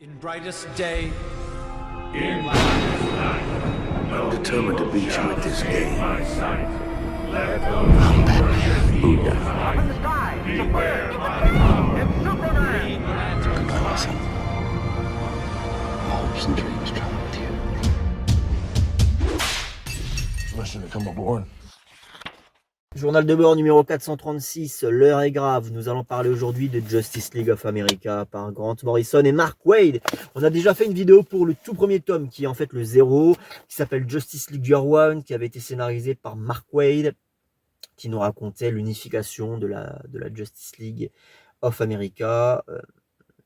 In brightest day, In brightest night, no Determined to beat you at this game. my sight. Let those who worship evil's light beware my power. Green Lantern. Goodbye, my son. Hopes and dreams travel with you. Permission to come aboard. Journal de bord numéro 436, l'heure est grave. Nous allons parler aujourd'hui de Justice League of America par Grant Morrison et Mark Waid. On a déjà fait une vidéo pour le tout premier tome qui est en fait le 0, qui s'appelle Justice League Year One, qui avait été scénarisé par Mark Waid, qui nous racontait l'unification de la Justice League of America.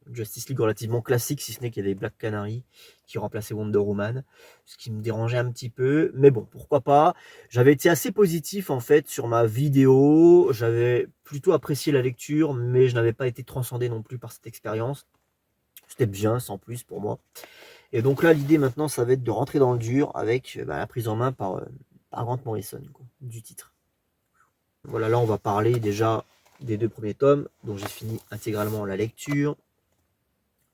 Justice League relativement classique, si ce n'est qu'il y avait Black Canary qui remplaçait Wonder Woman, ce qui me dérangeait un petit peu, mais bon, pourquoi pas. J'avais été assez positif en fait sur ma vidéo, j'avais plutôt apprécié la lecture, mais je n'avais pas été transcendé non plus par cette expérience. C'était bien, sans plus pour moi. Et donc là, l'idée maintenant, ça va être de rentrer dans le dur avec la prise en main par Grant Morrison, quoi, du titre. Voilà, là on va parler déjà des 2 premiers tomes, dont j'ai fini intégralement la lecture.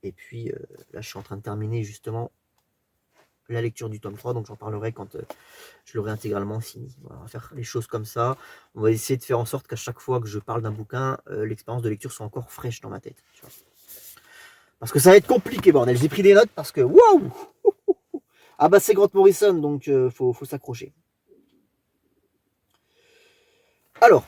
Et puis là, je suis en train de terminer justement la lecture du tome 3, donc j'en parlerai quand je l'aurai intégralement fini. Voilà, on va faire les choses comme ça. On va essayer de faire en sorte qu'à chaque fois que je parle d'un bouquin, l'expérience de lecture soit encore fraîche dans ma tête. Tu vois. Parce que ça va être compliqué, bordel. J'ai pris des notes parce que, waouh! Ah bah c'est Grant Morrison, donc faut s'accrocher. Alors,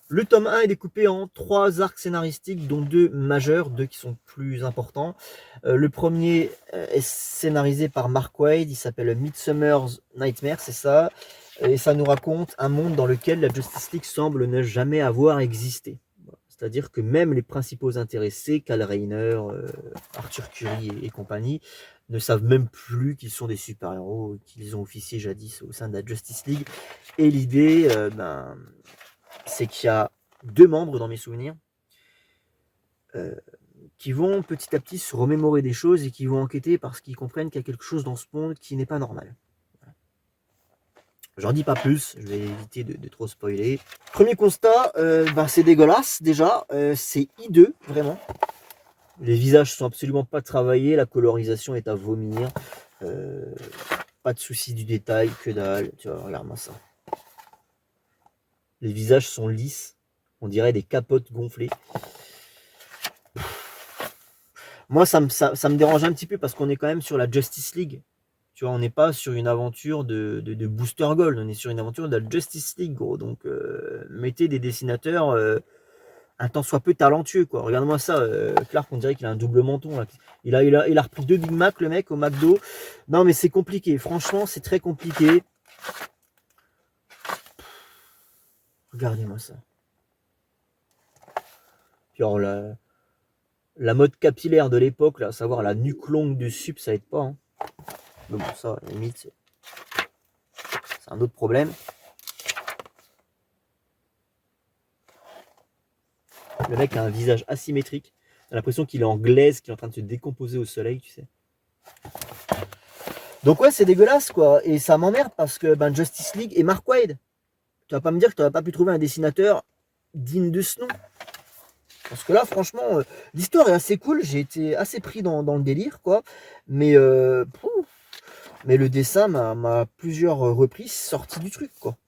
le tome 1 est découpé en 3 arcs scénaristiques, dont 2 majeurs, 2 qui sont plus importants. Le premier est scénarisé par Mark Waid, il s'appelle Midsummer's Nightmare, c'est ça. Et ça nous raconte un monde dans lequel la Justice League semble ne jamais avoir existé. C'est-à-dire que même les principaux intéressés, Kal Rayner, Arthur Curry et compagnie, ne savent même plus qu'ils sont des super-héros, qu'ils ont officié jadis au sein de la Justice League. Et l'idée, c'est qu'il y a 2 membres dans mes souvenirs qui vont petit à petit se remémorer des choses et qui vont enquêter parce qu'ils comprennent qu'il y a quelque chose dans ce monde qui n'est pas normal. Voilà. J'en dis pas plus, je vais éviter de trop spoiler. Premier constat, c'est dégueulasse déjà, c'est hideux vraiment. Les visages sont absolument pas travaillés, la colorisation est à vomir, pas de souci du détail, que dalle, tu vois, regarde-moi ça. Les visages sont lisses, on dirait des capotes gonflées. Moi, ça me dérange un petit peu parce qu'on est quand même sur la Justice League. Tu vois, on n'est pas sur une aventure de Booster Gold, on est sur une aventure de la Justice League, gros. Donc, mettez des dessinateurs un tant soit peu talentueux, quoi. Regarde-moi ça, Clark, on dirait qu'il a un double menton, là. Il a repris 2 Big Mac, le mec, au McDo. Non, mais c'est compliqué. Franchement, c'est très compliqué. Regardez-moi ça. Puis alors, la mode capillaire de l'époque, là, à savoir la nuque longue du sup, ça aide pas. Hein. Mais bon, ça, à la limite, c'est un autre problème. Le mec a un visage asymétrique. T'as l'impression qu'il est en glaise, qu'il est en train de se décomposer au soleil, tu sais. Donc ouais, c'est dégueulasse, quoi. Et ça m'emmerde parce que Justice League et Mark Waid. Tu vas pas me dire que tu n'aurais pas pu trouver un dessinateur digne de ce nom. Parce que là, franchement, l'histoire est assez cool. J'ai été assez pris dans le délire, quoi. Mais le dessin m'a plusieurs reprises sorti du truc, quoi.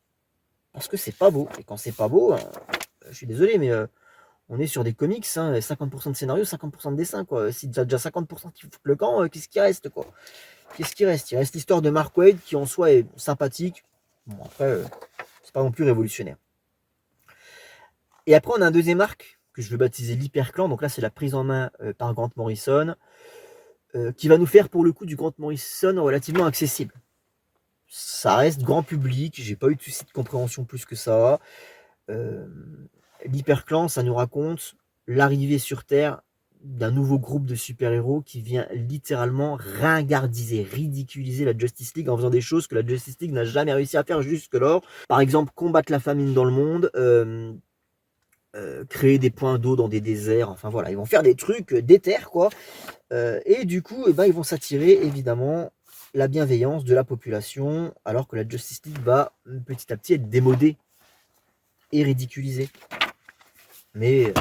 Parce que c'est pas beau. Et quand c'est pas beau, je suis désolé, mais on est sur des comics, hein, 50% de scénario, 50% de dessin, quoi. Si tu as déjà 50% qui foutent le camp, qu'est-ce qui reste, quoi? Qu'est-ce qui reste? Il reste l'histoire de Mark Waid qui en soi est sympathique. Bon, après, c'est pas non plus révolutionnaire. Et après, on a un deuxième arc que je vais baptiser l'Hyperclan. Donc là, c'est la prise en main par Grant Morrison, qui va nous faire pour le coup du Grant Morrison relativement accessible. Ça reste grand public, j'ai pas eu de souci de compréhension plus que ça. L'Hyperclan, ça nous raconte l'arrivée sur Terre d'un nouveau groupe de super-héros qui vient littéralement ringardiser, ridiculiser la Justice League en faisant des choses que la Justice League n'a jamais réussi à faire jusque-là. Par exemple, combattre la famine dans le monde, créer des points d'eau dans des déserts, enfin voilà, ils vont faire des trucs déter, quoi. Et du coup, ils vont s'attirer évidemment la bienveillance de la population, alors que la Justice League va petit à petit être démodée et ridiculisée. Mais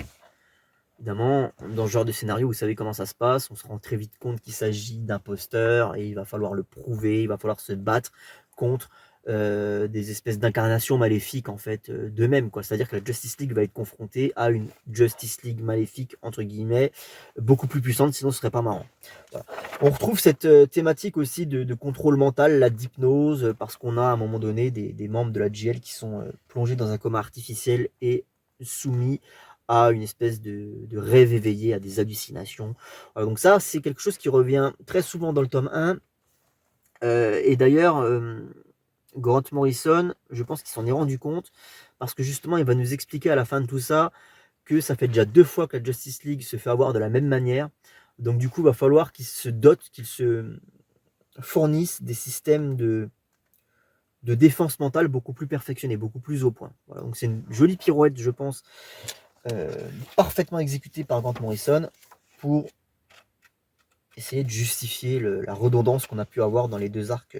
Évidemment, dans ce genre de scénario, vous savez comment ça se passe, on se rend très vite compte qu'il s'agit d'imposteurs et il va falloir le prouver, il va falloir se battre contre des espèces d'incarnations maléfiques en fait d'eux-mêmes, quoi. C'est-à-dire que la Justice League va être confrontée à une Justice League maléfique entre guillemets beaucoup plus puissante, sinon ce serait pas marrant. Voilà. On retrouve cette thématique aussi de contrôle mental, là, d'hypnose, parce qu'on a à un moment donné des membres de la GL qui sont plongés dans un coma artificiel et soumis à une espèce de rêve éveillé, à des hallucinations. Voilà, donc ça, c'est quelque chose qui revient très souvent dans le tome 1. Et d'ailleurs, Grant Morrison, je pense qu'il s'en est rendu compte, parce que justement, il va nous expliquer à la fin de tout ça que ça fait déjà 2 fois que la Justice League se fait avoir de la même manière. Donc du coup, il va falloir qu'ils se dotent, qu'ils se fournissent des systèmes de défense mentale beaucoup plus perfectionnés, beaucoup plus au point. Voilà, donc c'est une jolie pirouette, je pense, parfaitement exécutée par Grant Morrison pour essayer de justifier la redondance qu'on a pu avoir dans les 2 arcs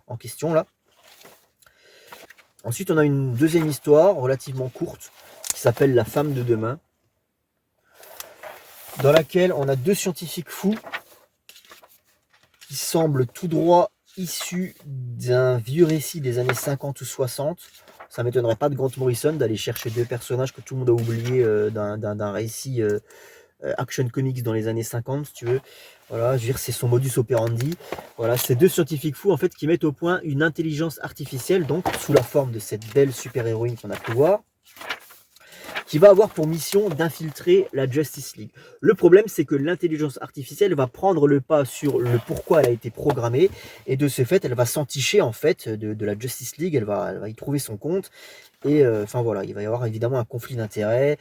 en question là. Ensuite, on a une deuxième histoire relativement courte qui s'appelle La femme de demain, dans laquelle on a 2 scientifiques fous qui semblent tout droit issus d'un vieux récit des années 50 ou 60. Ça m'étonnerait pas de Grant Morrison d'aller chercher 2 personnages que tout le monde a oubliés d'un récit Action Comics dans les années 50, si tu veux. Voilà, je veux dire, c'est son modus operandi. Voilà, ces 2 scientifiques fous en fait qui mettent au point une intelligence artificielle, donc sous la forme de cette belle super-héroïne qu'on a pu voir, qui va avoir pour mission d'infiltrer la Justice League. Le problème, c'est que l'intelligence artificielle va prendre le pas sur le pourquoi elle a été programmée, et de ce fait, elle va s'enticher en fait de la Justice League, elle va y trouver son compte, et enfin voilà, il va y avoir évidemment un conflit d'intérêts.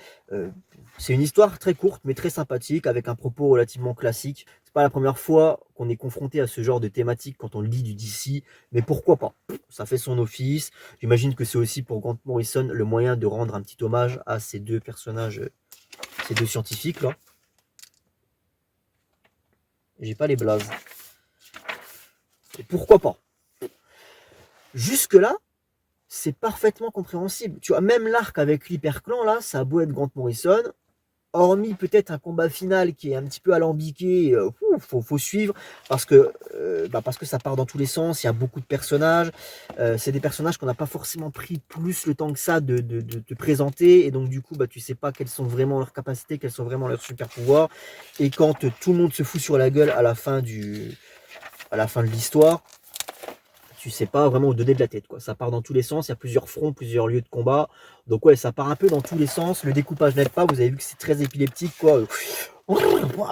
C'est une histoire très courte, mais très sympathique, avec un propos relativement classique. C'est pas la première fois qu'on est confronté à ce genre de thématique quand on lit du DC, mais pourquoi pas? Ça fait son office. J'imagine que c'est aussi pour Grant Morrison le moyen de rendre un petit hommage à ces 2 personnages, ces 2 scientifiques là. J'ai pas les blazes. Et pourquoi pas? Jusque là, c'est parfaitement compréhensible. Tu vois, même l'arc avec l'Hyperclan là, ça a beau être Grant Morrison, hormis peut-être un combat final qui est un petit peu alambiqué, faut suivre parce que ça part dans tous les sens, il y a beaucoup de personnages, c'est des personnages qu'on n'a pas forcément pris plus le temps que ça de te présenter, et donc du coup tu sais pas quelles sont vraiment leurs capacités, quels sont vraiment leurs super pouvoirs, et quand tout le monde se fout sur la gueule à la fin de l'histoire, tu sais pas vraiment où donner de la tête, quoi. Ça part dans tous les sens, il y a plusieurs fronts, plusieurs lieux de combat. Donc ouais, ça part un peu dans tous les sens. Le découpage n'aide pas, vous avez vu que c'est très épileptique, quoi.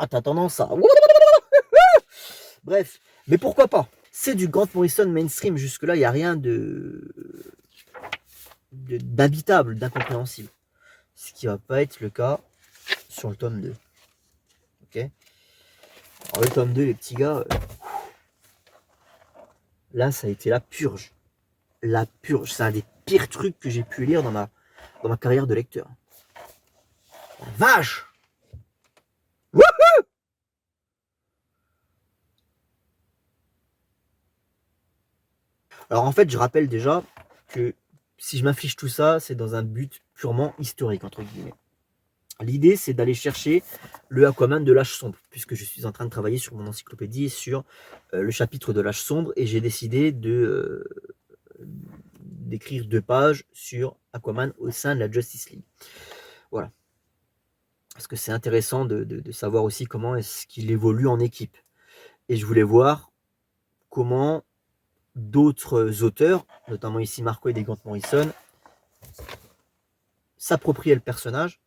T'as tendance à... Bref, mais pourquoi pas? C'est du Grant Morrison mainstream, jusque-là, il n'y a rien d'habitable, d'incompréhensible. Ce qui va pas être le cas sur le tome 2. Ok. Alors le tome 2, les petits gars... Là, ça a été la purge. La purge, c'est un des pires trucs que j'ai pu lire dans ma carrière de lecteur. La vache! Wouhou! Alors en fait, je rappelle déjà que si je m'affiche tout ça, c'est dans un but purement historique, entre guillemets. L'idée, c'est d'aller chercher le Aquaman de l'âge sombre, puisque je suis en train de travailler sur mon encyclopédie sur le chapitre de l'âge sombre, et j'ai décidé d'écrire 2 pages sur Aquaman au sein de la Justice League. Voilà. Parce que c'est intéressant de savoir aussi comment est-ce qu'il évolue en équipe. Et je voulais voir comment d'autres auteurs, notamment ici Mark Waid et Grant Morrison, s'appropriaient le personnage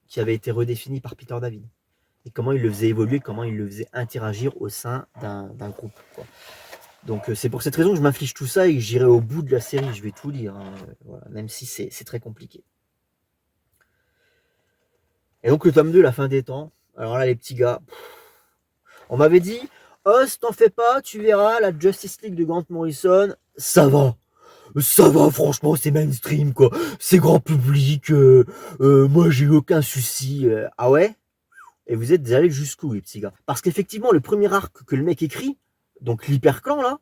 qui avait été redéfini par Peter David, et comment il le faisait évoluer, comment il le faisait interagir au sein d'un groupe, quoi. Donc c'est pour cette raison que je m'inflige tout ça et que j'irai au bout de la série, je vais tout lire, hein, voilà, même si c'est très compliqué. Et donc le tome 2, la fin des temps, alors là les petits gars, on m'avait dit, oh t'en fais pas, tu verras, la Justice League de Grant Morrison, ça va, franchement, c'est mainstream, quoi. C'est grand public. Moi, j'ai eu aucun souci. Ah ouais? Et vous êtes allés jusqu'où, les petits gars? Parce qu'effectivement, le premier arc que le mec écrit, donc l'Hyperclan, là,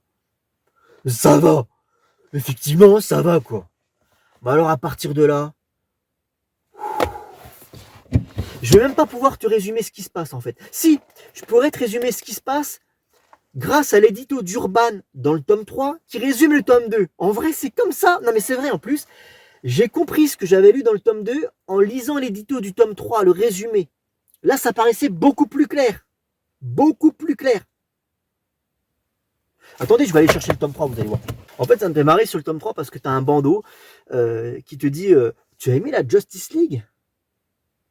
ça va. Effectivement, ça va, quoi. Mais alors, à partir de là, Je vais même pas pouvoir te résumer ce qui se passe en fait. Si, je pourrais te résumer ce qui se passe grâce à l'édito d'Urban dans le tome 3 qui résume le tome 2. En vrai, c'est comme ça. Non mais c'est vrai en plus. J'ai compris ce que j'avais lu dans le tome 2 en lisant l'édito du tome 3, le résumé. Là, ça paraissait beaucoup plus clair. Beaucoup plus clair. Attendez, je vais aller chercher le tome 3, vous allez voir. En fait, ça me fait marrer sur le tome 3 parce que tu as un bandeau qui te dit tu as aimé la Justice League?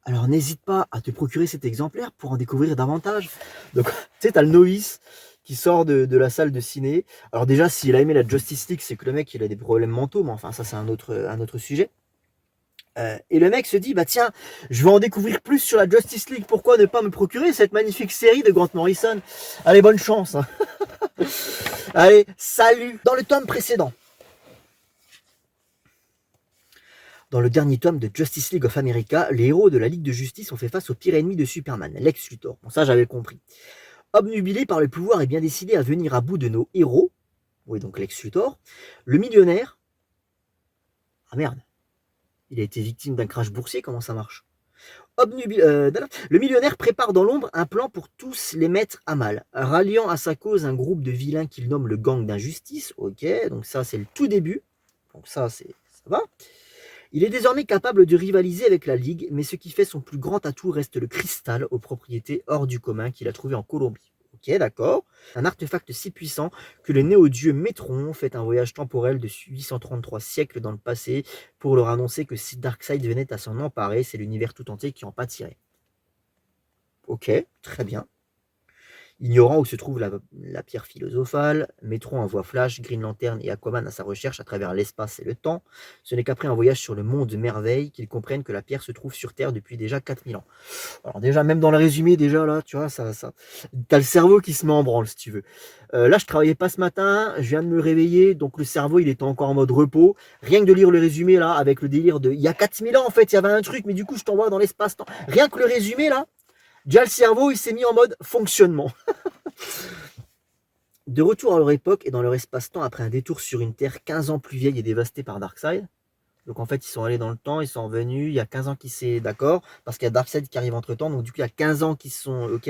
Alors n'hésite pas à te procurer cet exemplaire pour en découvrir davantage. Donc, tu sais, tu as le novice qui sort de la salle de ciné. Alors déjà, s'il a aimé la Justice League, c'est que le mec, il a des problèmes mentaux, mais enfin, ça, c'est un autre sujet. Et le mec se dit, bah tiens, je vais en découvrir plus sur la Justice League, pourquoi ne pas me procurer cette magnifique série de Grant Morrison? Allez, bonne chance hein. Allez, salut. Dans le tome précédent, dans le dernier tome de Justice League of America, les héros de la Ligue de Justice ont fait face au pire ennemi de Superman, Lex Luthor. Bon, ça, j'avais compris. Obnubilé par le pouvoir et bien décidé à venir à bout de nos héros, oui, donc Lex Luthor, le millionnaire... Ah merde, il a été victime d'un crash boursier, comment ça marche? Le millionnaire prépare dans l'ombre un plan pour tous les mettre à mal, ralliant à sa cause un groupe de vilains qu'il nomme le gang d'injustice. Ok, donc ça c'est le tout début, donc ça va. Il est désormais capable de rivaliser avec la Ligue, mais ce qui fait son plus grand atout reste le cristal aux propriétés hors du commun qu'il a trouvé en Colombie. Ok, d'accord. Un artefact si puissant que le néo-dieu Métron fait un voyage temporel de 833 siècles dans le passé pour leur annoncer que si Darkseid venait à s'en emparer, c'est l'univers tout entier qui en pâtirait. Ok, très bien. Ignorant où se trouve la pierre philosophale, Métron envoie Flash, Green Lantern et Aquaman à sa recherche à travers l'espace et le temps. Ce n'est qu'après un voyage sur le monde merveille qu'ils comprennent que la pierre se trouve sur Terre depuis déjà 4000 ans. Alors déjà, même dans le résumé, déjà là, tu vois, t'as le cerveau qui se met en branle, si tu veux. Là, je travaillais pas ce matin, je viens de me réveiller, donc le cerveau, il était encore en mode repos. Rien que de lire le résumé, là, avec le délire de... Il y a 4000 ans, en fait, il y avait un truc, mais du coup, je t'envoie dans l'espace-temps. Rien que le résumé, là, déjà, le cerveau, il s'est mis en mode fonctionnement. De retour à leur époque et dans leur espace-temps, après un détour sur une Terre 15 ans plus vieille et dévastée par Darkseid. Donc en fait, ils sont allés dans le temps, ils sont revenus, il y a 15 ans qui s'est d'accord, parce qu'il y a Darkseid qui arrive entre-temps, donc du coup, il y a 15 ans qui sont OK.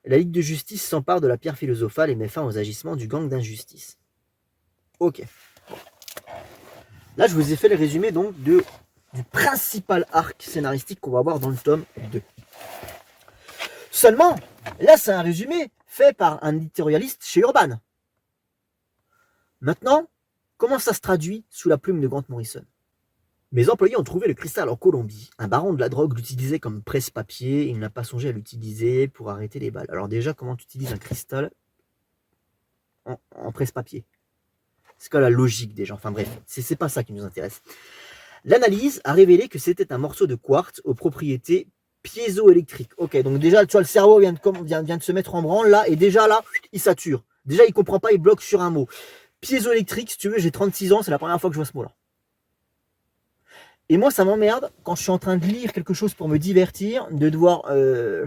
La Ligue de Justice s'empare de la pierre philosophale et met fin aux agissements du gang d'injustice. OK. Là, je vous ai fait le résumé donc du principal arc scénaristique qu'on va voir dans le tome 2. Seulement, là, c'est un résumé fait par un éditorialiste chez Urban. Maintenant, comment ça se traduit sous la plume de Grant Morrison? Mes employés ont trouvé le cristal en Colombie. Un baron de la drogue l'utilisait comme presse-papier et il n'a pas songé à l'utiliser pour arrêter les balles. Alors déjà, comment tu utilises un cristal en presse-papier? C'est quoi la logique déjà? Enfin bref, c'est pas ça qui nous intéresse. L'analyse a révélé que c'était un morceau de quartz aux propriétés piézoélectriques. Ok, donc déjà, tu vois, le cerveau vient de se mettre en branle là, et déjà là, il sature. Déjà, il comprend pas, il bloque sur un mot. Piézoélectrique, si tu veux, j'ai 36 ans, c'est la première fois que je vois ce mot-là. Et moi, ça m'emmerde quand je suis en train de lire quelque chose pour me divertir, de devoir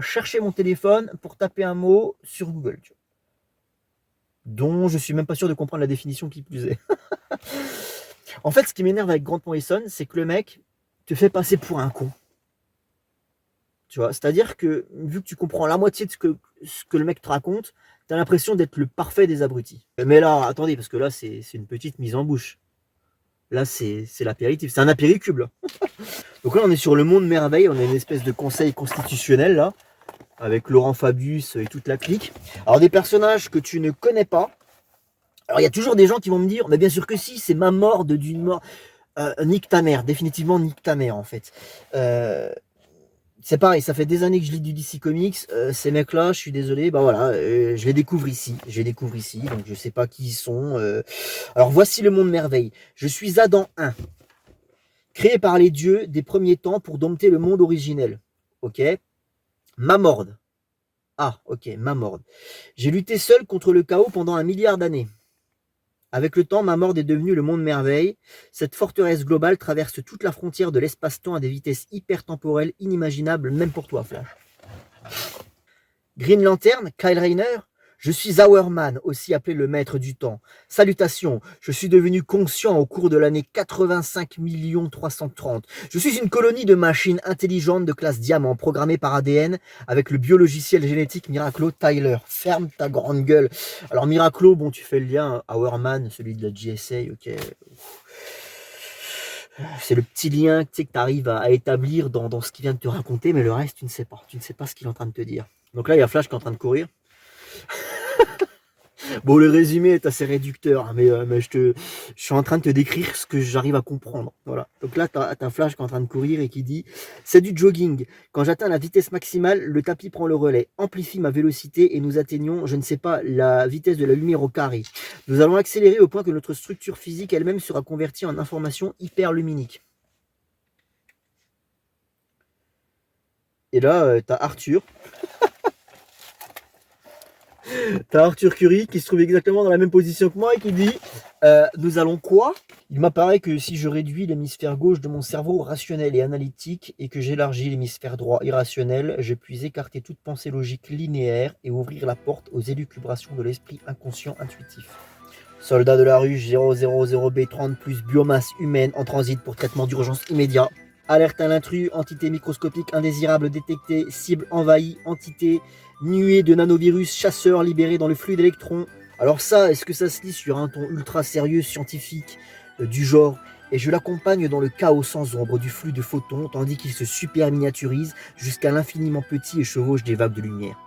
chercher mon téléphone pour taper un mot sur Google, tu vois, dont je suis même pas sûr de comprendre la définition qui plus est. En fait, ce qui m'énerve avec Grant Morrison, c'est que le mec te fait passer pour un con. Tu vois, c'est-à-dire que, vu que tu comprends la moitié de ce que le mec te raconte, tu as l'impression d'être le parfait des abrutis. Mais là, attendez, parce que là, c'est une petite mise en bouche. Là, c'est l'apéritif. C'est un apéricube, là. Donc là, on est sur le monde merveille. On a une espèce de conseil constitutionnel, là, avec Laurent Fabius et toute la clique. Alors, des personnages que tu ne connais pas. Alors, il y a toujours des gens qui vont me dire, mais bien sûr que si, c'est ma mort d'une mort. Nique ta mère, définitivement nique ta mère, en fait. C'est pareil, ça fait des années que je lis du DC Comics, ces mecs-là, je suis désolé, bah voilà, je les découvre ici, donc je sais pas qui ils sont. Alors voici le monde merveille. Je suis Adam 1, créé par les dieux des premiers temps pour dompter le monde originel. Ok. Mamord. Ah, ok, Mamord. J'ai lutté seul contre le chaos pendant 1 milliard d'années. Avec le temps, Mamord est devenu le monde merveille. Cette forteresse globale traverse toute la frontière de l'espace-temps à des vitesses hyper-temporelles inimaginables, même pour toi, Flash. Green Lantern, Kyle Rayner, Je suis Hourman, aussi appelé le maître du temps. Salutations, je suis devenu conscient au cours de l'année 85 330. Je suis une colonie de machines intelligentes de classe diamant programmées par ADN avec le biologiciel génétique Miraclo Tyler. Ferme ta grande gueule. Alors Miraclo, bon tu fais le lien, Hourman, celui de la GSA, ok. C'est le petit lien que tu arrives à établir dans ce qu'il vient de te raconter, mais le reste tu ne sais pas. Tu ne sais pas ce qu'il est en train de te dire. Donc là il y a Flash qui est en train de courir. Bon, le résumé est assez réducteur, mais je suis en train de te décrire ce que j'arrive à comprendre. Voilà. Donc là, tu as Flash qui est en train de courir et qui dit « C'est du jogging. Quand j'atteins la vitesse maximale, le tapis prend le relais, amplifie ma vélocité et nous atteignons, je ne sais pas, la vitesse de la lumière au carré. Nous allons accélérer au point que notre structure physique elle-même sera convertie en information hyperluminique. » Et là, tu as Arthur. T'as Arthur Curry qui se trouve exactement dans la même position que moi et qui dit nous allons quoi? Il m'apparaît que si je réduis l'hémisphère gauche de mon cerveau rationnel et analytique et que j'élargis l'hémisphère droit irrationnel, je puis écarter toute pensée logique linéaire et ouvrir la porte aux élucubrations de l'esprit inconscient intuitif. Soldat de la rue 000B30 plus biomasse humaine en transit pour traitement d'urgence immédiat. Alerte à l'intrus, entité microscopique indésirable détectée, cible envahie, entité, nuée de nanovirus chasseurs libérés dans le flux d'électrons. Alors ça, est-ce que ça se lit sur un ton ultra sérieux, scientifique, du genre et je l'accompagne dans le chaos sans ombre du flux de photons, tandis qu'il se super miniaturise jusqu'à l'infiniment petit et chevauche des vagues de lumière.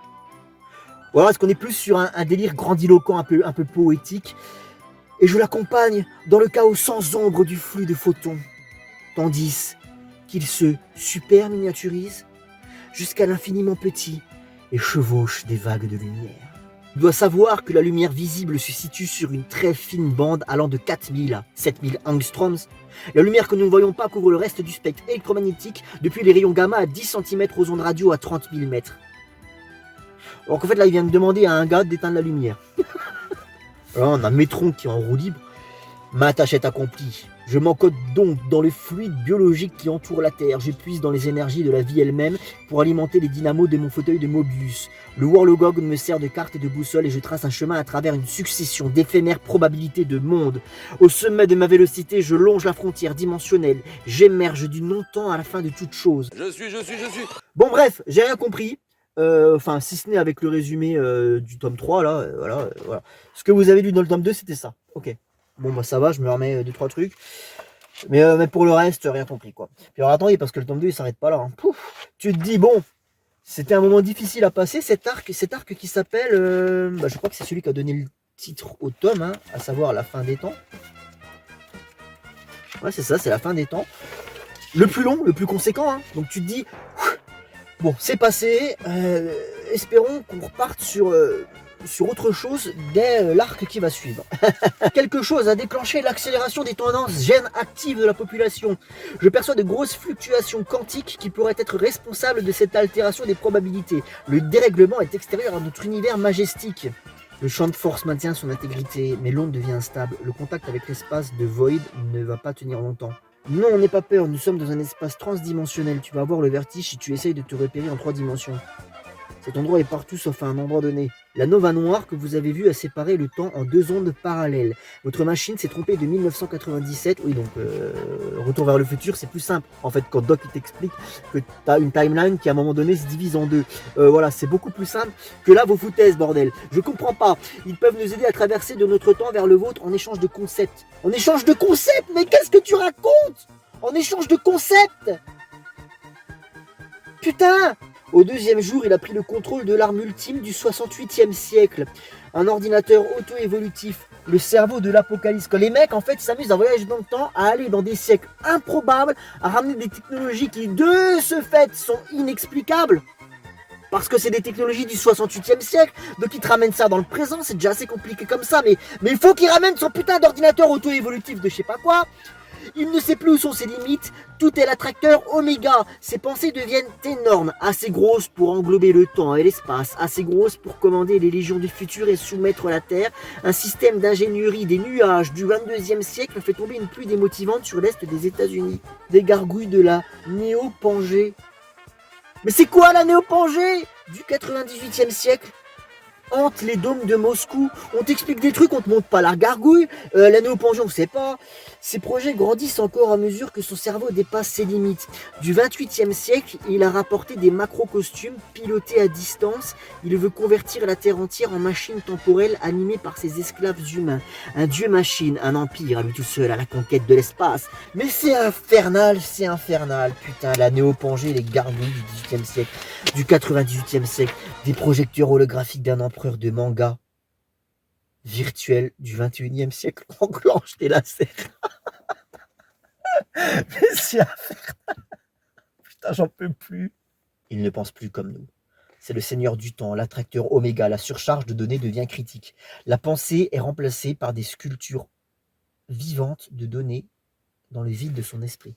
Voilà, est-ce qu'on est plus sur un délire grandiloquent, un peu poétique, et je l'accompagne dans le chaos sans ombre du flux de photons, tandis qu'il se super miniaturise jusqu'à l'infiniment petit et chevauche des vagues de lumière. Tu dois savoir que la lumière visible se situe sur une très fine bande allant de 4000 à 7000 angstroms. La lumière que nous ne voyons pas couvre le reste du spectre électromagnétique, depuis les rayons gamma à 10 cm aux ondes radio à 30 000 mètres. Donc en fait là il vient de demander à un gars d'éteindre la lumière. Alors on a Métron qui est en roue libre. Ma tâche est accomplie. Je m'encode donc dans le fluide biologique qui entoure la Terre. Je puise dans les énergies de la vie elle-même pour alimenter les dynamos de mon fauteuil de Mobius. Le Warlogog me sert de carte et de boussole et je trace un chemin à travers une succession d'éphémères probabilités de mondes. Au sommet de ma vélocité, je longe la frontière dimensionnelle. J'émerge du non-temps à la fin de toute chose. Je suis. Bon bref, j'ai rien compris. Enfin, si ce n'est avec le résumé du tome 3, là, voilà. Ce que vous avez lu dans le tome 2, c'était ça. Ok. Bon bah ça va, je me remets 2-3 trucs. Mais pour le reste, rien compris quoi. Puis alors attendez, parce que le tome 2 il s'arrête pas là. Hein. Pouf, tu te dis bon, c'était un moment difficile à passer, cet arc qui s'appelle, je crois que c'est celui qui a donné le titre au tome, hein, à savoir la fin des temps. Ouais c'est ça, c'est la fin des temps. Le plus long, le plus conséquent, hein. Donc tu te dis, bon c'est passé, espérons qu'on reparte sur autre chose dès l'arc qui va suivre. Quelque chose a déclenché l'accélération des tendances gènes actives de la population. Je perçois de grosses fluctuations quantiques qui pourraient être responsables de cette altération des probabilités. Le dérèglement est extérieur à notre univers majestique. Le champ de force maintient son intégrité, mais l'onde devient instable. Le contact avec l'espace de Void ne va pas tenir longtemps. Non, n'aie pas peur, nous sommes dans un espace transdimensionnel. Tu vas avoir le vertige si tu essayes de te repérer en 3 dimensions. Cet endroit est partout sauf à un endroit donné. La nova noire que vous avez vue a séparé le temps en 2 ondes parallèles. Votre machine s'est trompée de 1997. Oui, donc retour vers le futur, c'est plus simple. En fait, quand Doc il t'explique que tu as une timeline qui à un moment donné se divise en 2. Voilà, c'est beaucoup plus simple que là vos foutaises, bordel. Je comprends pas. Ils peuvent nous aider à traverser de notre temps vers le vôtre en échange de concepts. En échange de concepts? Mais qu'est-ce que tu racontes? En échange de concepts? Putain! Au 2e jour, il a pris le contrôle de l'arme ultime du 68e siècle. Un ordinateur auto-évolutif, le cerveau de l'apocalypse. Quand les mecs, en fait, s'amusent à voyager dans le temps, à aller dans des siècles improbables, à ramener des technologies qui, de ce fait, sont inexplicables. Parce que c'est des technologies du 68e siècle, donc il te ramène ça dans le présent, c'est déjà assez compliqué comme ça, mais il faut qu'il ramène son putain d'ordinateur auto-évolutif de je sais pas quoi. Il ne sait plus où sont ses limites, tout est l'attracteur Oméga. Ses pensées deviennent énormes, assez grosses pour englober le temps et l'espace, assez grosses pour commander les légions du futur et soumettre la Terre. Un système d'ingénierie des nuages du 22e siècle fait tomber une pluie démotivante sur l'est des États-Unis. Des gargouilles de la Néopangée. Mais c'est quoi la Néopangée du 98e siècle? hante les dômes de Moscou. On t'explique des trucs, on te montre pas la gargouille, la néoplongée, on sait pas. Ces projets grandissent encore à mesure que son cerveau dépasse ses limites. Du 28e siècle, il a rapporté des macro-costumes pilotés à distance. Il veut convertir la Terre entière en machine temporelle animée par ses esclaves humains. Un dieu-machine, un empire à lui tout seul, à la conquête de l'espace. Mais c'est infernal, putain, la néoplongée, les gargouilles du 18e siècle, du 98e siècle, des projecteurs holographiques d'un empereur de manga virtuel du 21e siècle enclenche des lasers. Mais c'est infernal. Putain, j'en peux plus. Il ne pense plus comme nous. C'est le seigneur du temps, l'attracteur oméga. La surcharge de données devient critique. La pensée est remplacée par des sculptures vivantes de données dans le vide de son esprit.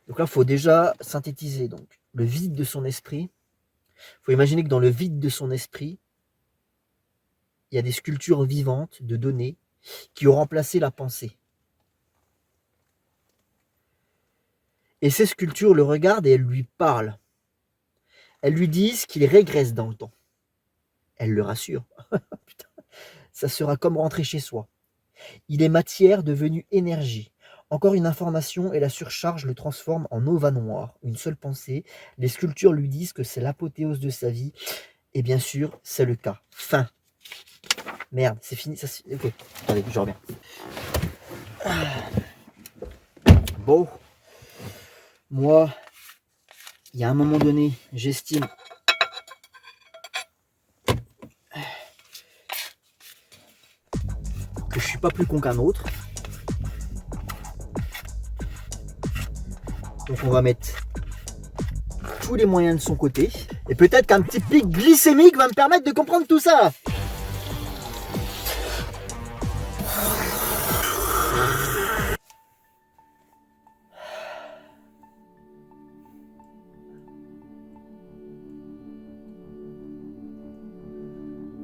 Donc là, il faut déjà synthétiser. Donc, le vide de son esprit. Il faut imaginer que dans le vide de son esprit, il y a des sculptures vivantes de données qui ont remplacé la pensée. Et ces sculptures le regardent et elles lui parlent. Elles lui disent qu'il régresse dans le temps. Elles le rassurent. Putain, ça sera comme rentrer chez soi. Il est matière devenue énergie. Encore une information et la surcharge le transforme en ova noir. Une seule pensée. Les sculptures lui disent que c'est l'apothéose de sa vie. Et bien sûr, c'est le cas. Fin. Merde, c'est fini. Ça, ok, attendez, je reviens. Bon. Moi, il y a un moment donné, j'estime que je suis pas plus con qu'un autre. Donc on va mettre tous les moyens de son côté. Et peut-être qu'un petit pic glycémique va me permettre de comprendre tout ça.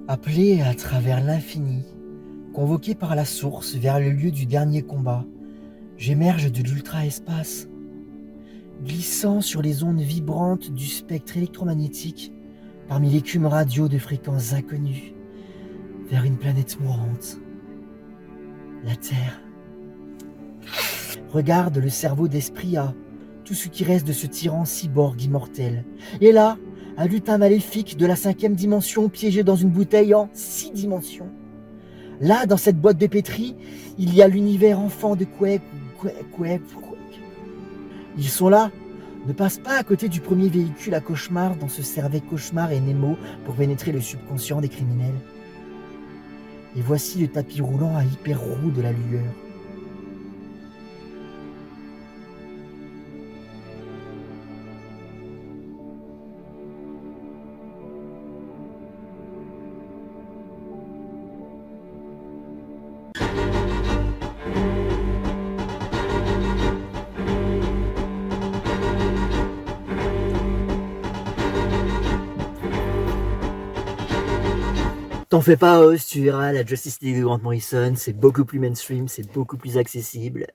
Appelé à travers l'infini, convoqué par la source vers le lieu du dernier combat, j'émerge de l'ultra-espace, glissant sur les ondes vibrantes du spectre électromagnétique parmi l'écume radio de fréquences inconnues, vers une planète mourante, la Terre. Regarde le cerveau d'Espria, tout ce qui reste de ce tyran cyborg immortel. Et là, un lutin maléfique de la 5e dimension piégé dans une bouteille en 6 dimensions. Là, dans cette boîte de pétri, il y a l'univers enfant de Quake. Ils sont là. Ne passe pas à côté du premier véhicule à cauchemar dont se servaient Cauchemar et Nemo pour pénétrer le subconscient des criminels. Et voici le tapis roulant à hyper roue de la lueur. T'en fais pas, Oz, tu verras, la Justice League de Grant Morrison, c'est beaucoup plus mainstream, c'est beaucoup plus accessible.